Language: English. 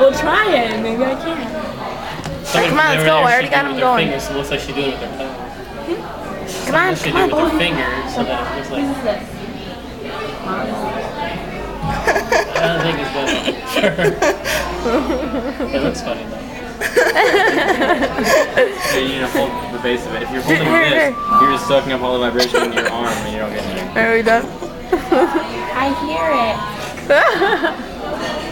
We'll try it. Maybe I can. Come on, let's go. I already got him going. Fingers, so it looks like she's doing it with her thumb. Come on, She come on, do it with her boy. fingers so that it looks like. I don't think it's good. It looks funny though. Yeah, you need to hold the base of it. If you're holding this, you're just soaking up all the vibration in your arm and you don't get anything. Are we done? I hear it.